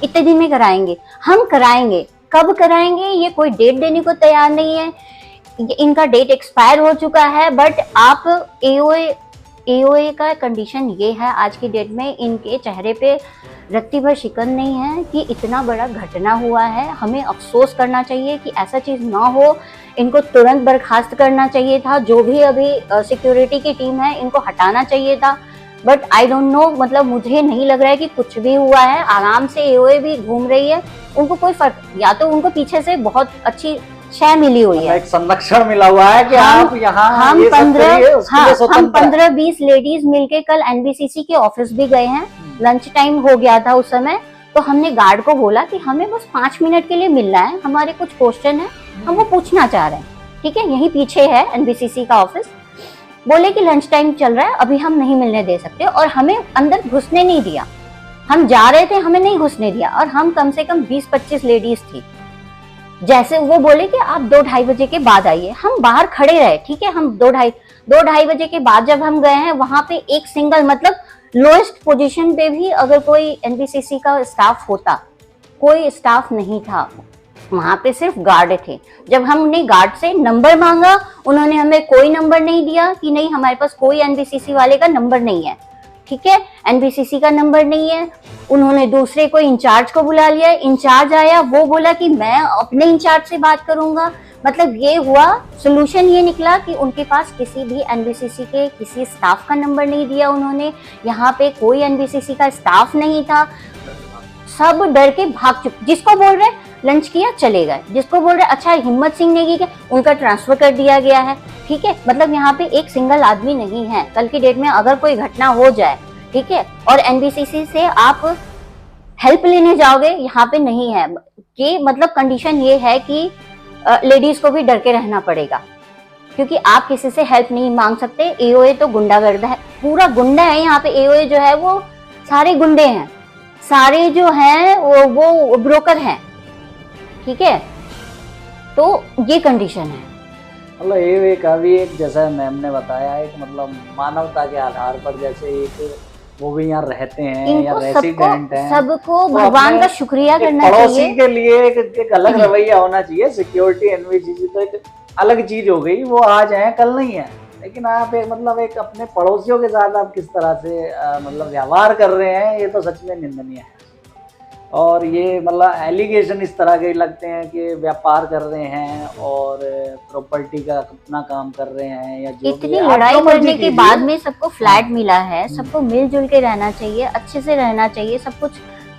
इतने दिन में कराएंगे। हम कराएंगे, कब कराएंगे ये कोई डेट देने को तैयार नहीं है। इनका डेट एक्सपायर हो चुका है। बट आप एओए का कंडीशन ये है आज की डेट में, इनके चेहरे पे रत्ती भर शिकन नहीं है कि इतना बड़ा घटना हुआ है। हमें अफसोस करना चाहिए कि ऐसा चीज ना हो, इनको तुरंत बर्खास्त करना चाहिए था। जो भी अभी सिक्योरिटी की टीम है इनको हटाना चाहिए था। बट आई डोंट नो, मतलब मुझे नहीं लग रहा है कि कुछ भी हुआ है। आराम से एओए भी घूम रही है, उनको कोई फर्क, या तो उनको पीछे से बहुत अच्छी शय मिली हुई है, एक संरक्षण मिला हुआ है कि आप यहाँ हम 15-20 लेडीज मिलके कल एनबीसीसी के ऑफिस भी गए हैं। लंच टाइम हो गया था उस समय, तो हमने गार्ड को बोला कि हमें बस 5 मिनट के लिए मिलना है, हमारे कुछ क्वेश्चन है, हम वो पूछना चाह रहे हैं। ठीक है, यही पीछे है एनबीसीसी का ऑफिस। बोले कि लंच टाइम चल रहा है, अभी हम नहीं मिलने दे सकते, और हमें अंदर घुसने नहीं दिया। हम जा रहे थे, हमें नहीं घुसने दिया, और हम कम से कम 20-25 लेडीज थी। जैसे वो बोले कि आप 2-2:30 बजे के बाद आइए, हम बाहर खड़े रहे, ठीक है, हम 2-2:30 बजे के बाद जब हम गए हैं वहां पे एक सिंगल, मतलब लोएस्ट पोजीशन पे भी अगर कोई एनबीसीसी का स्टाफ होता, कोई स्टाफ नहीं था वहां पे, सिर्फ गार्ड थे। जब हमने गार्ड से नंबर मांगा, उन्होंने हमें कोई नंबर नहीं दिया कि नहीं हमारे पास कोई एनबीसीसी वाले का नंबर नहीं है, ठीक है, एनबीसीसी का नंबर नहीं है। उन्होंने दूसरे को इंचार्ज को बुला लिया, इंचार्ज आया, वो बोला कि मैं अपने इंचार्ज से बात करूंगा। मतलब ये हुआ, सोल्यूशन ये निकला कि उनके पास किसी भी एनबीसीसी के किसी स्टाफ का नंबर नहीं दिया उन्होंने, यहाँ पे कोई एनबीसीसी का स्टाफ नहीं था, सब डर के भाग चुके। जिसको बोल रहे लंच किया चले गए, जिसको बोल रहे अच्छा हिम्मत सिंह ने की, उनका ट्रांसफर कर दिया गया है, ठीक है। मतलब यहाँ पे एक सिंगल आदमी नहीं है, कल की डेट में अगर कोई घटना हो जाए, ठीक है, और एनबीसीसी से आप हेल्प लेने जाओगे, यहाँ पे नहीं है कि, मतलब कंडीशन ये है कि लेडीज को भी डर के रहना पड़ेगा, क्योंकि आप किसी से हेल्प नहीं मांग सकते। एओए तो गुंडागर्द है, पूरा गुंडा है यहाँ पे। एओए जो है वो सारे गुंडे हैं, सारे जो हैं वो ब्रोकर हैं, ठीक है। तो ये कंडीशन है। मतलब ये का भी एक, जैसा मैम ने बताया, एक मतलब मानवता के आधार पर, जैसे एक वो भी यहाँ रहते हैं या रेसिडेंट हैं, सबको भगवान का शुक्रिया करना चाहिए। पड़ोसी के लिए एक अलग रवैया होना चाहिए। सिक्योरिटी एनबीसीसी तो एक अलग चीज हो गई, वो आज है कल नहीं है, लेकिन आप एक मतलब एक अपने पड़ोसियों के साथ आप किस तरह से मतलब व्यवहार कर रहे हैं, ये तो सच में निंदनीय है। और ये मतलब एलिगेशन इस तरह के लगते हैं कि व्यापार कर रहे हैं और प्रॉपर्टी का अपना काम कर रहे हैं, या जो इतनी लड़ाई करने के बाद में सबको फ्लैट मिला है, सबको मिलजुल के रहना चाहिए, अच्छे से रहना चाहिए, सब कुछ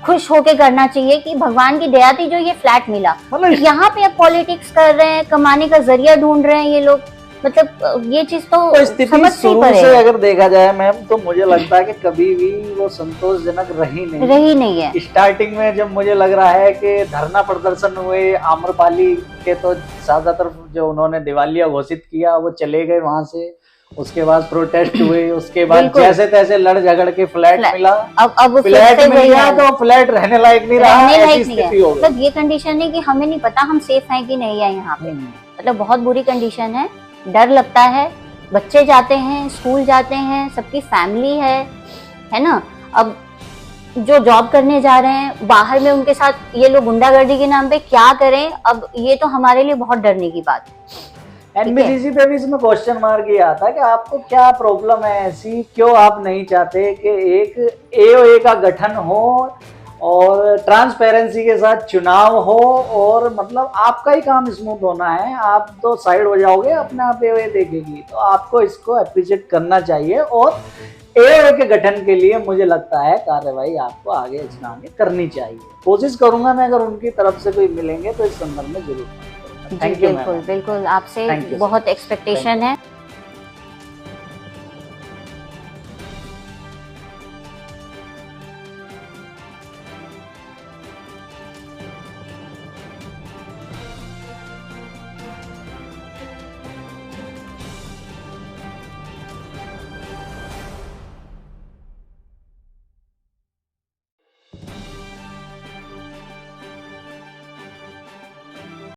खुश होके करना चाहिए कि भगवान की दया थी जो ये फ्लैट मिला। मतलब यहाँ पे अब पॉलिटिक्स कर रहे हैं, कमाने का जरिया ढूंढ रहे हैं ये लोग, मतलब ये चीज तो स्थिति शुरू से अगर देखा जाए मैम, तो मुझे लगता है कि कभी भी वो संतोषजनक रही नहीं है। स्टार्टिंग में जब मुझे लग रहा है कि धरना प्रदर्शन हुए आम्रपाली के, तो ज्यादातर जो उन्होंने दिवालिया घोषित किया वो चले गए वहां से, उसके बाद प्रोटेस्ट हुए, उसके बाद जैसे तैसे लड़ झगड़ के फ्लैट मिला। अब फ्लैट मिल गया तो फ्लैट रहने लायक नहीं रहा, ऐसी स्थिति हो गई। मतलब ये कंडीशन है कि हमें नहीं पता हम सेफ हैं कि नहीं है यहाँ पे, मतलब बहुत बुरी कंडीशन है। डर लगता है, बच्चे जाते हैं, स्कूल जाते हैं, सबकी फैमिली है ना। अब जो जॉब करने जा रहे हैं बाहर में, उनके साथ ये लोग गुंडागर्दी के नाम पे क्या करें, अब ये तो हमारे लिए बहुत डरने की बात है। एनबीसीसी पे भी इसमें क्वेश्चन मार्क ये आता है कि आपको क्या प्रॉब्लम है ऐसी, क्यों आप नहीं चाहते कि एक एओए का गठन हो और ट्रांसपेरेंसी के साथ चुनाव हो, और मतलब आपका ही काम स्मूथ होना है, आप तो साइड हो जाओगे, अपने आप एओए देखेगी। तो आपको इसको अप्रिशिएट करना चाहिए, और एओए के गठन के लिए मुझे लगता है कार्रवाई आपको आगे आगे करनी चाहिए। कोशिश करूंगा मैं, अगर उनकी तरफ से कोई मिलेंगे तो इस संदर्भ में जरूर। बिल्कुल बिल्कुल, आपसे बहुत एक्सपेक्टेशन है।